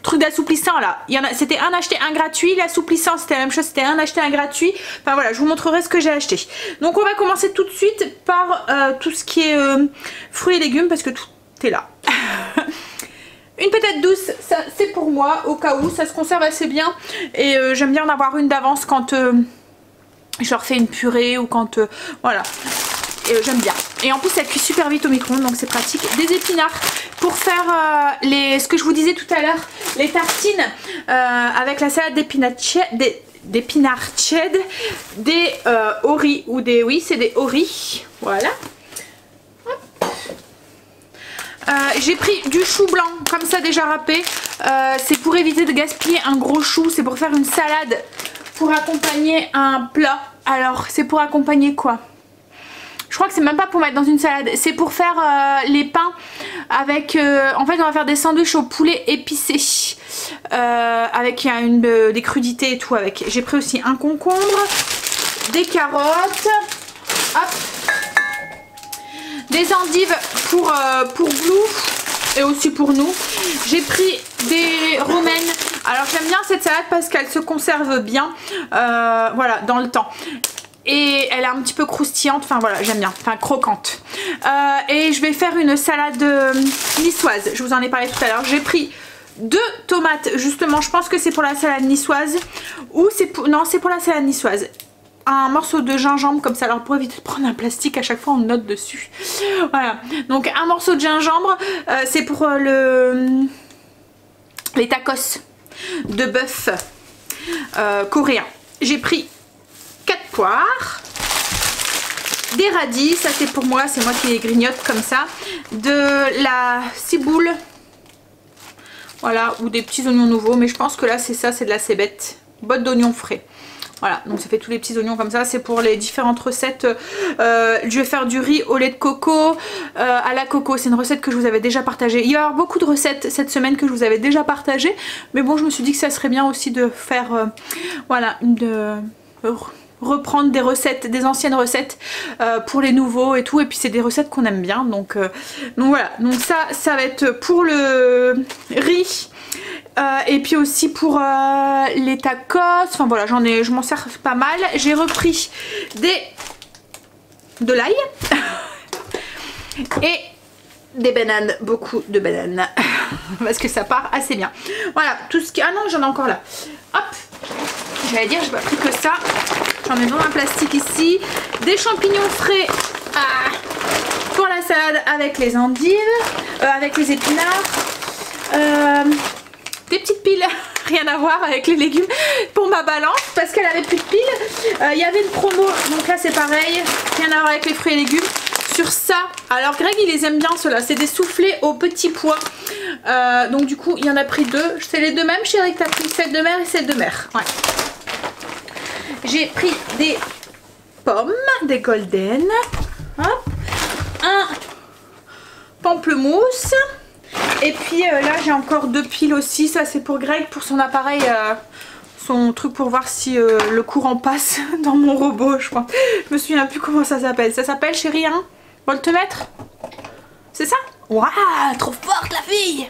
trucs d'assouplissant là. C'était un acheté un gratuit. L'assouplissant c'était la même chose, c'était un acheté un gratuit. Enfin voilà, je vous montrerai ce que j'ai acheté. Donc on va commencer tout de suite par tout ce qui est fruits et légumes parce que tout est là. Une patate douce, ça c'est pour moi au cas où, ça se conserve assez bien et j'aime bien en avoir une d'avance quand je leur fais une purée ou quand voilà. J'aime bien. Et en plus ça cuit super vite au micro-ondes donc c'est pratique. Des épinards pour faire ce que je vous disais tout à l'heure, les tartines avec la salade d'épinards tiède, des oris ou des, oui c'est des oris, voilà. J'ai pris du chou blanc comme ça déjà râpé, c'est pour éviter de gaspiller un gros chou, c'est pour faire une salade pour accompagner un plat. Alors c'est pour accompagner quoi? Je crois que c'est même pas pour mettre dans une salade, c'est pour faire les pains avec... en fait on va faire des sandwichs au poulet épicé avec des crudités et tout avec. J'ai pris aussi un concombre, des carottes, hop, des endives pour Blue et aussi pour nous. J'ai pris des romaines. Alors j'aime bien cette salade parce qu'elle se conserve bien voilà, dans le temps. Et elle est un petit peu croustillante, enfin voilà j'aime bien, enfin croquante. Et je vais faire une salade niçoise, je vous en ai parlé tout à l'heure. J'ai pris 2 tomates, justement, je pense que c'est pour la salade niçoise. Ou c'est pour... Non, c'est pour la salade niçoise. Un morceau de gingembre comme ça, alors pour éviter de prendre un plastique à chaque fois on note dessus. Voilà, donc un morceau de gingembre, c'est pour les tacos de bœuf coréen. J'ai pris 4 poires, des radis, ça c'est pour moi, c'est moi qui les grignote comme ça, de la ciboule, voilà, ou des petits oignons nouveaux, mais je pense que là c'est ça, c'est de la cébette, botte d'oignons frais. Voilà, donc ça fait tous les petits oignons comme ça, c'est pour les différentes recettes. Je vais faire du riz au lait de coco, à la coco, c'est une recette que je vous avais déjà partagée. Il va y avoir beaucoup de recettes cette semaine que je vous avais déjà partagées, mais bon, je me suis dit que ça serait bien aussi de faire, voilà, reprendre des recettes, des anciennes recettes pour les nouveaux et tout, et puis c'est des recettes qu'on aime bien, donc voilà, donc ça va être pour le riz. Et puis aussi pour les tacos, enfin voilà, je m'en sers pas mal. J'ai repris de l'ail et des bananes, beaucoup de bananes parce que ça part assez bien. Voilà, tout ce qui... Ah non, j'en ai encore là. Hop, j'allais dire, j'ai pas pris que ça. J'en ai dans un plastique ici. Des champignons frais pour la salade avec les endives, avec les épinards. Des petites piles, rien à voir avec les légumes, pour ma balance parce qu'elle avait plus de piles. Il y avait une promo, donc là c'est pareil, rien à voir avec les fruits et légumes. Sur ça, alors Greg il les aime bien ceux-là, c'est des soufflés au petit pois. Donc du coup il y en a pris 2, c'est les 2 mêmes chérie que t'as pris, celle de mer et celle de mer. Ouais. J'ai pris des pommes, des golden, hop, un pamplemousse. Et puis là j'ai encore 2 piles aussi, ça c'est pour Greg, pour son appareil, son truc pour voir si le courant passe dans mon robot, je crois. Je me souviens plus comment ça s'appelle. Ça s'appelle chérie, hein, voltmètre? C'est ça? Waouh, trop forte la fille.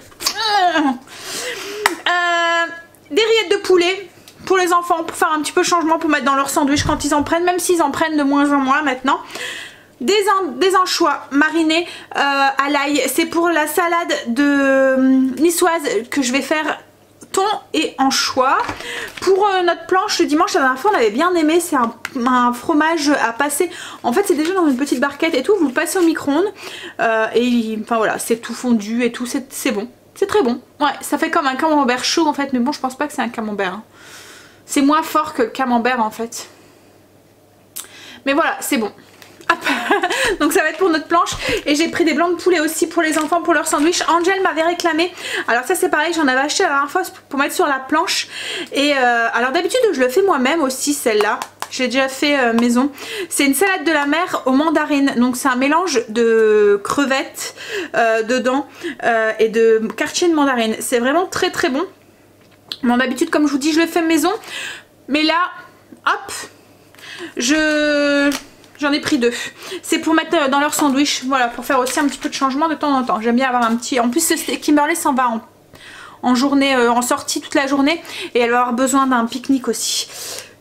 Des rillettes de poulet pour les enfants, pour faire un petit peu de changement, pour mettre dans leur sandwich quand ils en prennent, même s'ils en prennent de moins en moins maintenant. Des anchois marinés à l'ail, c'est pour la salade de niçoise que je vais faire, thon et anchois. Pour notre planche le dimanche, la dernière fois on avait bien aimé, c'est un fromage à passer, en fait c'est déjà dans une petite barquette et tout, vous le passez au micro-ondes et enfin voilà, c'est tout fondu et tout, c'est bon, c'est très bon. Ouais, ça fait comme un camembert chaud en fait, mais bon je pense pas que c'est un camembert, hein. C'est moins fort que le camembert en fait, mais voilà, c'est bon. Donc ça va être pour notre planche. Et j'ai pris des blancs de poulet aussi pour les enfants, pour leur sandwich. Angel m'avait réclamé, alors ça c'est pareil, j'en avais acheté la dernière fois pour mettre sur la planche. Et alors d'habitude je le fais moi-même aussi, celle-là j'ai déjà fait maison. C'est une salade de la mer aux mandarines, donc c'est un mélange de crevettes dedans et de quartier de mandarine. C'est vraiment très très bon. Bon, d'habitude comme je vous dis je le fais maison, mais là hop, j'en ai pris 2. C'est pour mettre dans leur sandwich, voilà, pour faire aussi un petit peu de changement de temps en temps. J'aime bien avoir un petit... En plus, Kimberly s'en va en journée, en sortie toute la journée. Et elle va avoir besoin d'un pique-nique aussi.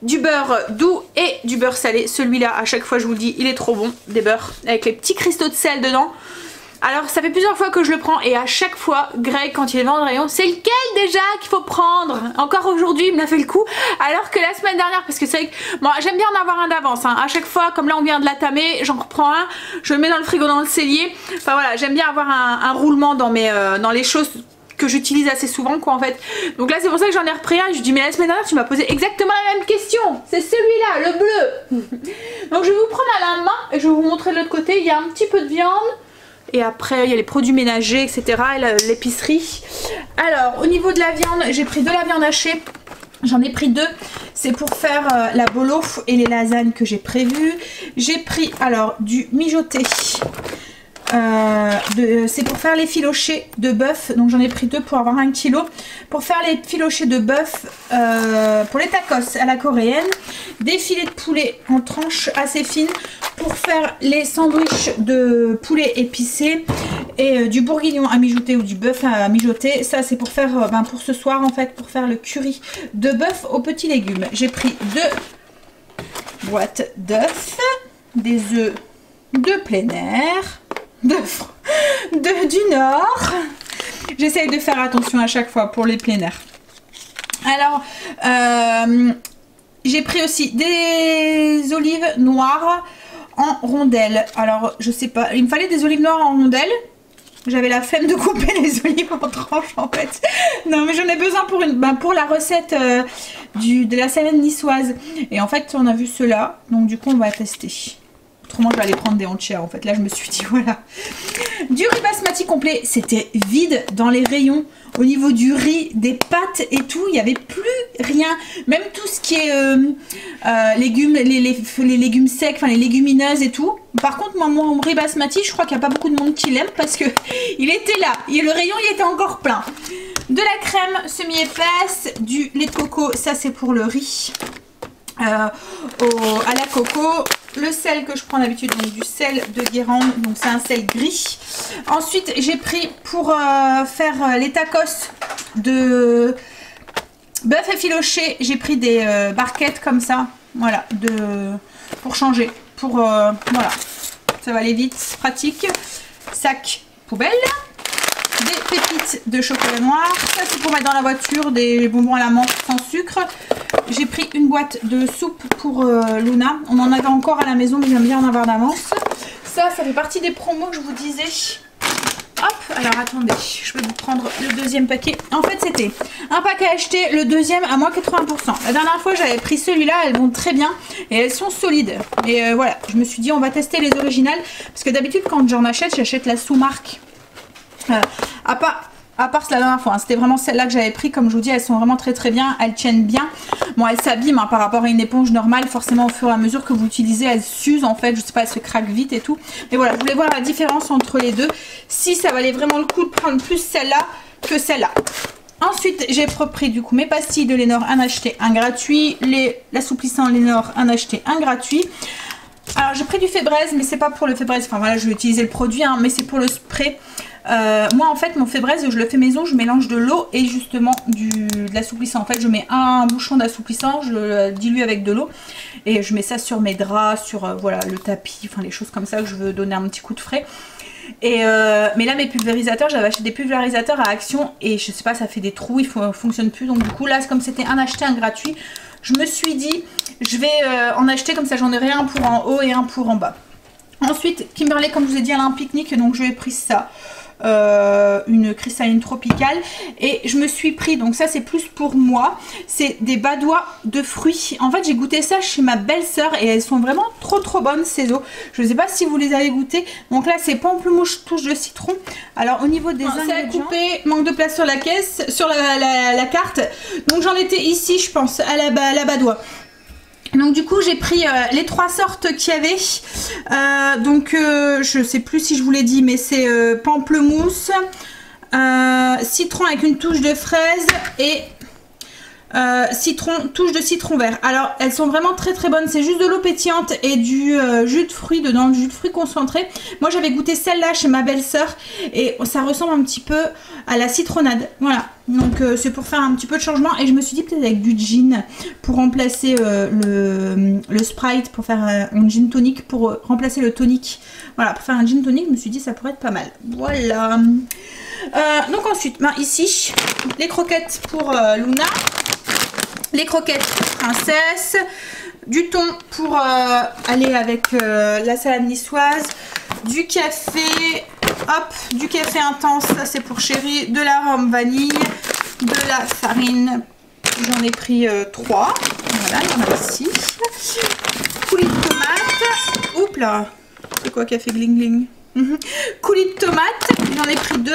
Du beurre doux et du beurre salé. Celui-là, à chaque fois, je vous le dis, il est trop bon. Des beurres avec les petits cristaux de sel dedans. Alors ça fait plusieurs fois que je le prends et à chaque fois Greg quand il est dans le rayon, c'est lequel déjà qu'il faut prendre? Encore aujourd'hui il me l'a fait le coup, alors que la semaine dernière, parce que c'est vrai que bon, j'aime bien en avoir un d'avance, hein. À chaque fois comme là on vient de la tamer, j'en reprends un, je le mets dans le frigo dans le cellier. Enfin voilà, j'aime bien avoir un roulement dans les choses que j'utilise assez souvent quoi en fait. Donc là c'est pour ça que j'en ai repris un. Je lui dis mais la semaine dernière tu m'as posé exactement la même question, c'est celui-là, le bleu. Donc je vais vous prendre à la main et je vais vous montrer de l'autre côté. Il y a un petit peu de viande. Et après il y a les produits ménagers etc, et l'épicerie. Alors au niveau de la viande, j'ai pris de la viande hachée. J'en ai pris 2. C'est pour faire la bolo et les lasagnes que j'ai prévues. J'ai pris alors du mijoté. C'est pour faire les filochés de bœuf. Donc j'en ai pris 2 pour avoir 1 kg. Pour faire les filochés de bœuf pour les tacos à la coréenne. Des filets de poulet en tranches assez fines pour faire les sandwichs de poulet épicé. Et du bourguignon à mijoter ou du bœuf à mijoter. Ça c'est pour faire pour ce soir en fait, pour faire le curry de bœuf aux petits légumes. J'ai pris 2 boîtes d'œufs, des œufs de plein air, du Nord, j'essaye de faire attention à chaque fois pour les plein air. Alors, j'ai pris aussi des olives noires en rondelles. Alors, je sais pas, il me fallait des olives noires en rondelles. J'avais la flemme de couper les olives en tranches en fait. Non mais j'en ai besoin pour la recette de la salade niçoise. Et en fait on a vu cela, donc du coup on va tester. Autrement je vais aller prendre des entières en fait. Là je me suis dit voilà. Du riz basmati complet, c'était vide dans les rayons. Au niveau du riz, des pâtes et tout, il n'y avait plus rien. Même tout ce qui est légumes, les légumes secs, enfin les légumineuses et tout. Par contre, moi, mon riz basmati, je crois qu'il n'y a pas beaucoup de monde qui l'aime parce que il était là. Et le rayon, il était encore plein. De la crème semi-épaisse, du lait de coco, ça c'est pour le riz. À la coco, le sel que je prends d'habitude, donc du sel de Guérande, donc c'est un sel gris. Ensuite j'ai pris pour faire les tacos de bœuf effiloché, j'ai pris des barquettes comme ça, voilà, pour changer, voilà, ça va aller vite, pratique. Sac poubelle. Des pépites de chocolat noir, ça c'est pour mettre dans la voiture, des bonbons à la menthe sans sucre. J'ai pris une boîte de soupe pour Luna, on en avait encore à la maison mais j'aime bien en avoir d'avance. Ça fait partie des promos que je vous disais. Hop, alors attendez, je vais vous prendre le deuxième paquet. En fait c'était un paquet acheté, le deuxième à moins 80%. La dernière fois j'avais pris celui-là, elles vont très bien et elles sont solides. Et voilà, je me suis dit on va tester les originales parce que d'habitude quand j'en achète, j'achète la sous-marque. À part la dernière fois, hein. C'était vraiment celle-là que j'avais pris. Comme je vous dis, elles sont vraiment très très bien, elles tiennent bien. Bon, elles s'abîment hein, par rapport à une éponge normale. Forcément, au fur et à mesure que vous utilisez, elles s'usent en fait. Je sais pas, elles se craquent vite et tout. Mais voilà, je voulais voir la différence entre les deux. Si ça valait vraiment le coup de prendre plus celle-là que celle-là. Ensuite, j'ai pris du coup mes pastilles de Lénore, un acheté, un gratuit. L'assouplissant Lénore, un acheté, un gratuit. Alors, j'ai pris du Fébreze, mais c'est pas pour le Fébreze. Enfin voilà, je vais utiliser le produit, hein, mais c'est pour le spray. Moi en fait mon Fébreze je le fais maison, je mélange de l'eau et justement de l'assouplissant. En fait je mets un bouchon d'assouplissant, je le dilue avec de l'eau et je mets ça sur mes draps, sur voilà le tapis, enfin les choses comme ça que je veux donner un petit coup de frais. Et mais là mes pulvérisateurs, j'avais acheté des pulvérisateurs à Action et je sais pas, ça fait des trous, ils ne fonctionnent plus. Donc du coup là comme c'était un acheté un gratuit, je me suis dit je vais en acheter comme ça, j'en aurai un pour en haut et un pour en bas. Ensuite Kimberley, comme je vous ai dit, elle a un pique-nique, donc je lui ai pris ça. Une cristalline tropicale et je me suis pris, donc ça c'est plus pour moi, c'est des badois de fruits. En fait j'ai goûté ça chez ma belle-sœur et elles sont vraiment trop bonnes ces eaux. Je ne sais pas si vous les avez goûtées. Donc là c'est pamplemousse touche de citron. Alors au niveau des ingrédients, c'est à couper, manque de place sur la caisse, sur la carte. Donc j'en étais ici je pense à la badois. Donc du coup j'ai pris les trois sortes qu'il y avait. Je sais plus si je vous l'ai dit, mais c'est pamplemousse, citron avec une touche de fraise et touche de citron vert. Alors elles sont vraiment très bonnes, c'est juste de l'eau pétillante et du jus de fruits dedans, du jus de fruits concentré. Moi j'avais goûté celle-là chez ma belle-sœur et ça ressemble un petit peu à la citronnade, voilà. Donc c'est pour faire un petit peu de changement et je me suis dit peut-être avec du gin pour remplacer le Sprite, pour faire un gin tonic, pour remplacer le tonic. Voilà, pour faire un gin tonic, je me suis dit ça pourrait être pas mal. Voilà. Donc ensuite, ici, les croquettes pour Luna, les croquettes princesse, du thon pour aller avec la salade niçoise, du café, hop, du café intense, ça c'est pour Chérie, de la rhum vanille, de la farine, j'en ai pris 3, voilà, il y en a ici, coulis de tomate, oups là, c'est quoi qui a fait gling gling, coulis de tomate, j'en ai pris 2.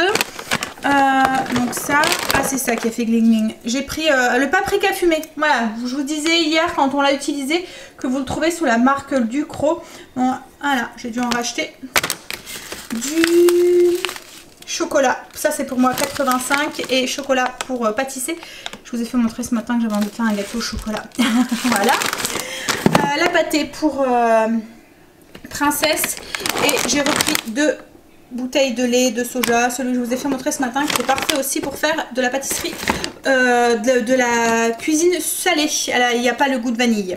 Donc ça, c'est ça qui a fait gling gling. J'ai pris le paprika fumé. Voilà, je vous disais hier quand on l'a utilisé que vous le trouvez sous la marque Ducros. Bon, voilà, j'ai dû en racheter. Du chocolat, ça c'est pour moi 85 et chocolat pour pâtisser. Je vous ai fait montrer ce matin que j'avais envie de faire un gâteau au chocolat. Voilà. La pâtée pour princesse et j'ai repris 2 bouteille de lait de soja, celui que je vous ai fait montrer ce matin, qui est parfait aussi pour faire de la pâtisserie, de la cuisine salée. Il n'y a pas le goût de vanille.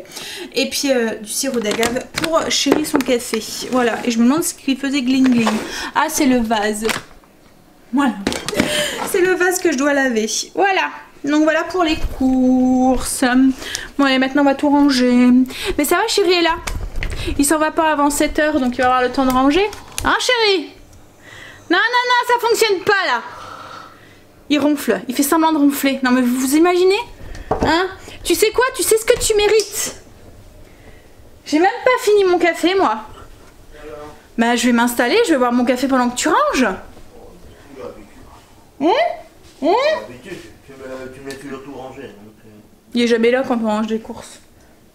Et puis du sirop d'agave pour Chérie son café. Voilà, et je me demande ce qui faisait gling gling. Ah, c'est le vase. Voilà. C'est le vase que je dois laver. Voilà. Donc voilà pour les courses. Bon allez, maintenant on va tout ranger. Mais ça va, chérie est là. Il s'en va pas avant 7 h, donc il va avoir le temps de ranger. Hein chérie? Non, ça fonctionne pas là. Il ronfle, il fait semblant de ronfler. Non mais vous imaginez? Hein? Tu sais quoi? Tu sais ce que tu mérites. J'ai même pas fini mon café moi. Bah je vais m'installer, je vais boire mon café pendant que tu ranges. Tu mets toujours tout rangé. Donc, il est jamais là quand on range des courses.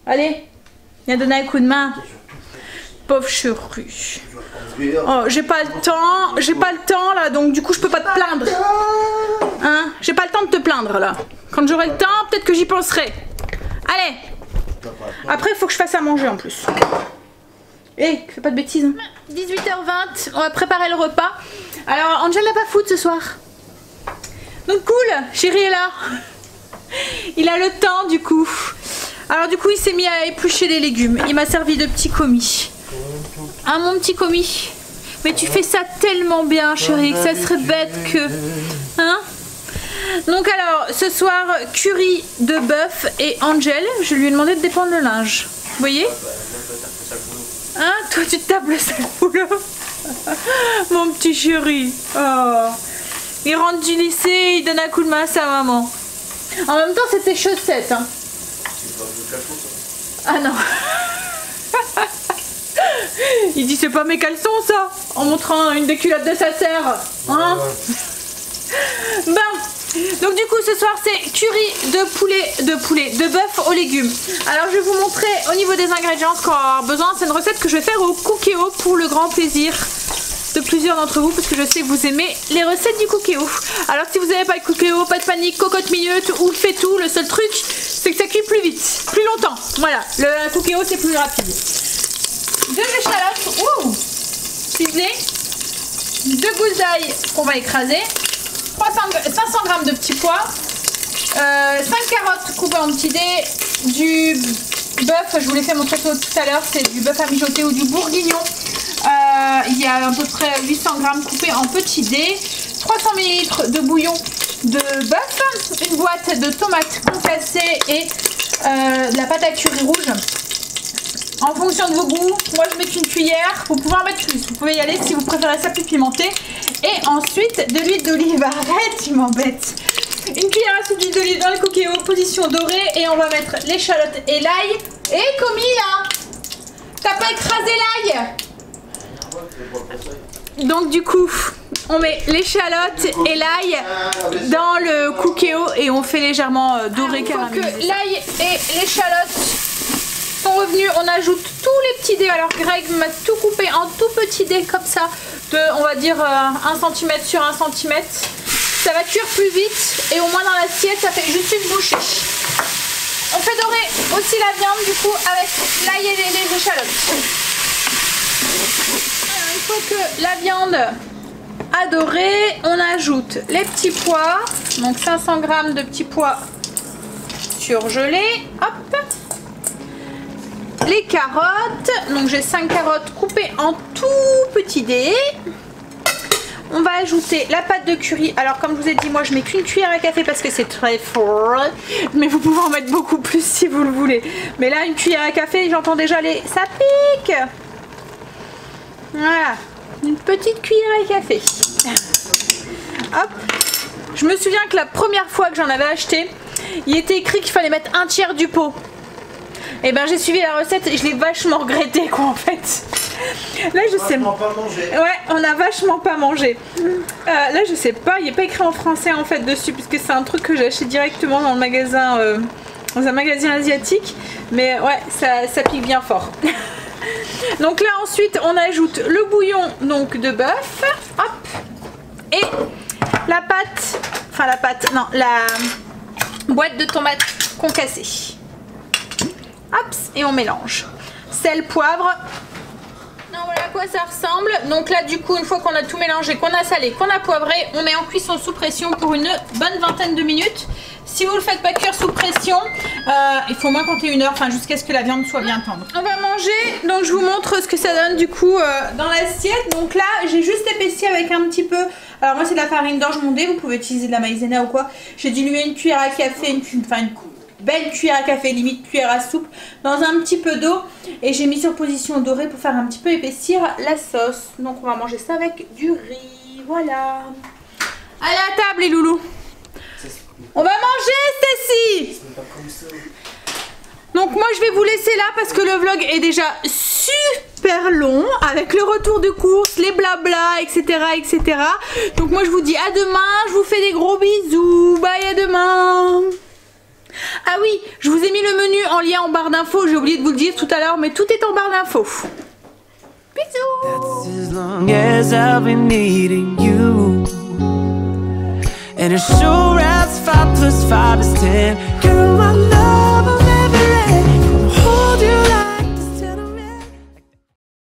Allez, viens donner un coup de main. Pauvre chérie. Oh, j'ai pas le temps là, donc du coup je peux pas te plaindre. Hein? J'ai pas le temps de te plaindre là. Quand j'aurai le temps, peut-être que j'y penserai. Allez. Après il faut que je fasse à manger en plus. Fais pas de bêtises. 18h20, on va préparer le repas. Alors Angel n'a pas foot ce soir. Donc cool, chérie est là. Il a le temps du coup. Alors du coup il s'est mis à éplucher les légumes. Il m'a servi de petit commis. Ah mon petit commis. Mais tu fais ça tellement bien chérie que ça serait bête que... Hein? Donc alors ce soir curry de bœuf et Angel, je lui ai demandé de dépendre le linge. Vous voyez? Hein? Toi tu te tapes le sale boulot. Mon petit chéri. Oh. Il rentre du lycée, il donne un coup de main à sa maman. En même temps, c'est tes chaussettes. Hein. Ah non. Il dit c'est pas mes caleçons ça, en montrant une des culottes de sa sœur. Hein. Bon, donc du coup ce soir c'est curry de bœuf aux légumes. Alors je vais vous montrer au niveau des ingrédients ce qu'on va avoir besoin. C'est une recette que je vais faire au Cookéo pour le grand plaisir de plusieurs d'entre vous, parce que je sais que vous aimez les recettes du Cookéo. Alors si vous n'avez pas de Cookéo, pas de panique, cocotte minute ou le fait tout, le seul truc c'est que ça cuit plus vite, plus longtemps. Voilà, le Cookéo c'est plus rapide. 2 échalotes, ciselées, 2 gousses d'ail qu'on va écraser, 500 g de petits pois, 5 carottes coupées en petits dés, du bœuf, je vous l'ai fait montrer tout à l'heure, c'est du bœuf à mijoter ou du bourguignon. Il y a à peu près 800 g coupés en petits dés, 300 ml de bouillon de bœuf, une boîte de tomates concassées et de la pâte à curry rouge. En fonction de vos goûts, moi je mets qu'une cuillère, vous pouvez en mettre plus, vous pouvez y aller si vous préférez ça plus pimenté. Et ensuite de l'huile d'olive, arrête, tu m'embêtes. Une cuillère à soupe d'huile d'olive dans le Cookéo, position dorée, et on va mettre l'échalote et l'ail. Et commis là, t'as pas écrasé l'ail? Donc du coup, on met l'échalote et l'ail dans le Cookéo et on fait légèrement dorer caramélisé. Une fois que l'ail et l'échalote sont revenus, on ajoute tous les petits dés. Alors Greg m'a tout coupé en tout petits dés comme ça, de on va dire 1 cm sur 1 cm. Ça va cuire plus vite et au moins dans l'assiette ça fait juste une bouchée. On fait dorer aussi la viande du coup avec l'ail et les échalotes. Alors, une fois que la viande a doré, on ajoute les petits pois, donc 500 g de petits pois surgelés. Hop. Les carottes, donc j'ai 5 carottes coupées en tout petits dés. On va ajouter la pâte de curry. Alors comme je vous ai dit, moi je mets qu'une cuillère à café parce que c'est très fort, mais vous pouvez en mettre beaucoup plus si vous le voulez. Mais là une cuillère à café, j'entends déjà les... ça pique. Voilà, une petite cuillère à café. Hop. Je me souviens que la première fois que j'en avais acheté, il était écrit qu'il fallait mettre 1/3 du pot. Et ben j'ai suivi la recette et je l'ai vachement regretté quoi en fait. Là je sais pas manger. Ouais, on a vachement pas mangé. Là je sais pas, il n'est pas écrit en français en fait dessus puisque c'est un truc que j'ai acheté directement dans le magasin, dans un magasin asiatique. Mais ouais, ça pique bien fort. Donc là ensuite on ajoute le bouillon donc de bœuf, hop, et la pâte, la boîte de tomates concassées. Hop, et on mélange. Sel, poivre. Non, voilà à quoi ça ressemble. Donc là du coup une fois qu'on a tout mélangé, qu'on a salé, qu'on a poivré, on met en cuisson sous pression pour une bonne vingtaine de minutes. Si vous ne le faites pas cuire sous pression, Il faut au moins compter 1 heure, enfin jusqu'à ce que la viande soit bien tendre. On va manger, donc je vous montre ce que ça donne du coup dans l'assiette. Donc là, j'ai juste épaissi avec un petit peu. Alors moi c'est de la farine d'orge mondée, vous pouvez utiliser de la maïzena ou quoi. J'ai dilué une cuillère à café, une belle cuillère à café, limite cuillère à soupe, dans un petit peu d'eau. Et j'ai mis sur position dorée pour faire un petit peu épaissir la sauce. Donc on va manger ça avec du riz, voilà. Allez à table les loulous. On va manger Stacy. Donc moi je vais vous laisser là parce que le vlog est déjà super long avec le retour de course, les blabla, etc. etc. Donc moi je vous dis à demain, je vous fais des gros bisous, bye à demain. Ah oui, je vous ai mis le menu en lien en barre d'infos, j'ai oublié de vous le dire tout à l'heure, mais tout est en barre d'infos. Bisous. And it sure as 5 + 5 is 10. Girl,